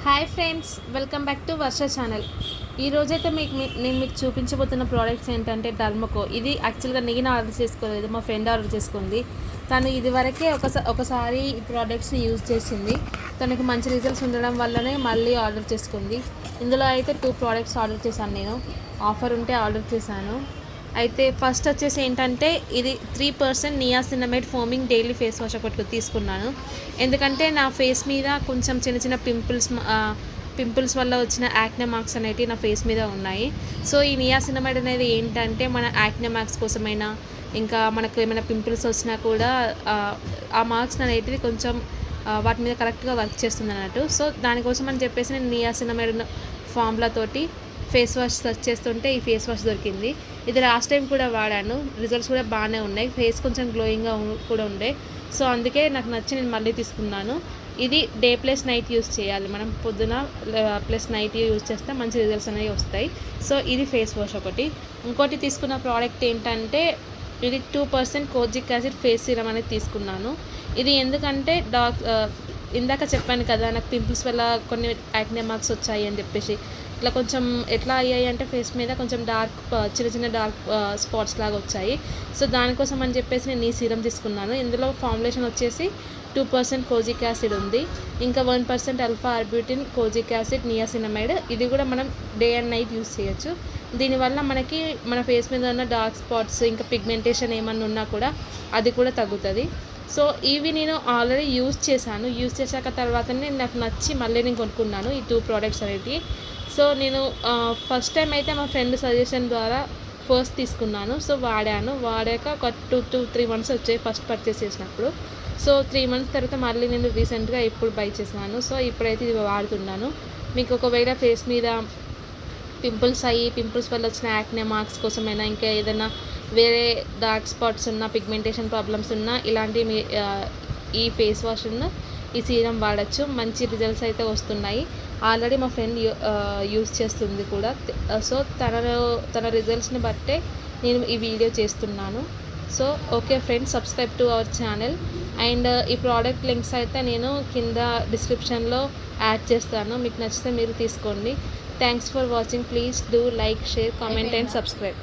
Hi friends, welcome back to Varsha channel. ఈరోజైతే నేను మీకు చూపించబోతున్న ప్రోడక్ట్స్ ఏంటంటే డర్మకో. ఇది యాక్చువల్గా నేను ఆర్డర్ చేసుకోలేదు, మా ఫ్రెండ్ ఆర్డర్ చేసుకుంది. తను ఇదివరకే ఒకసారి ఈ ప్రోడక్ట్స్ని యూజ్ చేసింది. తనకు మంచి రిజల్ట్స్ ఉండడం వల్లనే మళ్ళీ ఆర్డర్ చేసుకుంది. ఇందులో అయితే 2 ప్రోడక్ట్స్ ఆర్డర్ చేశాను. నేను ఆఫర్ ఉంటే ఆర్డర్ చేశాను. అయితే ఫస్ట్ వచ్చేసి ఏంటంటే ఇది 3% niacinamide foaming daily face wash ఒకటి తీసుకున్నాను. ఎందుకంటే నా ఫేస్ మీద కొంచెం చిన్న చిన్న పింపుల్స్ వల్ల వచ్చిన యాక్నే మార్క్స్ అనేవి నా ఫేస్ మీద ఉన్నాయి. సో ఈ నియాసినమైడ్ అనేది ఏంటంటే మన యాక్నే మార్క్స్ కోసమైనా, ఇంకా మనకు ఏమైనా పింపుల్స్ వచ్చినా కూడా ఆ మార్క్స్ అనేటివి కొంచెం వాటి మీద కరెక్ట్గా వర్క్ చేస్తుంది అన్నట్టు. సో దానికోసం అని చెప్పేసి నేను నియాసినమైడ్ ఫార్ములా తోటి ఫేస్ వాష్ సెర్చ్ చేస్తుంటే ఈ ఫేస్ వాష్ దొరికింది. ఇది లాస్ట్ టైం కూడా వాడాను, రిజల్ట్స్ కూడా బాగానే ఉన్నాయి. ఫేస్ కొంచెం గ్లోయింగ్గా కూడా ఉండే. సో అందుకే నాకు నచ్చి నేను మళ్ళీ తీసుకున్నాను. ఇది డే ప్లస్ నైట్ యూస్ చేయాలి. మనం పొద్దున ప్లస్ నైట్ యూజ్ చేస్తే మంచి రిజల్ట్స్ అనేవి వస్తాయి. సో ఇది ఫేస్ వాష్ ఒకటి. ఇంకోటి తీసుకున్న ప్రోడక్ట్ ఏంటంటే ఇది 2% కోజిక్ యాసిడ్ ఫేస్ సీరం అనేది తీసుకున్నాను. ఇది ఎందుకంటే ఇందాక చెప్పాను కదా, నాకు పింపుల్స్ వల్ల కొన్ని యాక్నే మార్క్స్ వచ్చాయి అని చెప్పేసి. ఇట్లా కొంచెం ఎట్లా అయ్యాయి అంటే ఫేస్ మీద కొంచెం చిన్న చిన్న డార్క్ స్పాట్స్ లాగా వచ్చాయి. సో దానికోసం అని చెప్పేసి నేను ఈ సీరం తీసుకున్నాను. ఇందులో ఫార్ములేషన్ వచ్చేసి 2% కోజిక్ యాసిడ్ ఉంది, ఇంకా 1% alpha arbutin, kojic acid, niacinamide. ఇది కూడా మనం డే అండ్ నైట్ యూస్ చేయొచ్చు. దీనివల్ల మనకి మన ఫేస్ మీద ఉన్న డార్క్ స్పాట్స్, ఇంకా పిగ్మెంటేషన్ ఏమన్నా ఉన్నా కూడా అది కూడా తగ్గుతుంది. సో ఇవి నేను ఆల్రెడీ యూజ్ చేశాక తర్వాతనే నాకు నచ్చి మళ్ళీ నేను కొనుక్కున్నాను ఈ 2 ప్రోడక్ట్స్ అనేవి. సో నేను ఫస్ట్ టైం అయితే మా ఫ్రెండ్ సజెషన్ ద్వారా ఫస్ట్ తీసుకున్నాను. సో వాడాక ఒక 2 to 3 months వచ్చాయి ఫస్ట్ పర్చేస్ చేసినప్పుడు. సో 3 months తర్వాత మళ్ళీ నేను రీసెంట్గా ఇప్పుడు బై చేశాను. సో ఇప్పుడైతే ఇది వాడుతున్నాను. మీకు ఒకవేళ ఫేస్ మీద పింపుల్స్ వల్ల వచ్చిన యాక్నే మార్క్స్ కోసమైనా, ఇంకా ఏదైనా వేరే డార్క్ స్పాట్స్ ఉన్న, పిగ్మెంటేషన్ ప్రాబ్లమ్స్ ఉన్న, ఇలాంటి ఈ ఫేస్ వాష్ ఈ సీరం వాడచ్చు. మంచి రిజల్ట్స్ అయితే వస్తున్నాయి. ఆల్రెడీ మా ఫ్రెండ్ యూజ్ చేస్తుంది కూడా. సో తన రిజల్ట్స్ని బట్టే నేను ఈ వీడియో చేస్తున్నాను. So okay friends, subscribe to our channel. And ఈ ప్రోడక్ట్ లింక్స్ అయితే నేను కింద డిస్క్రిప్షన్లో యాడ్ చేస్తాను. మీకు నచ్చితే మీరు తీసుకోండి. Thanks for watching. Please do like, share, comment and subscribe.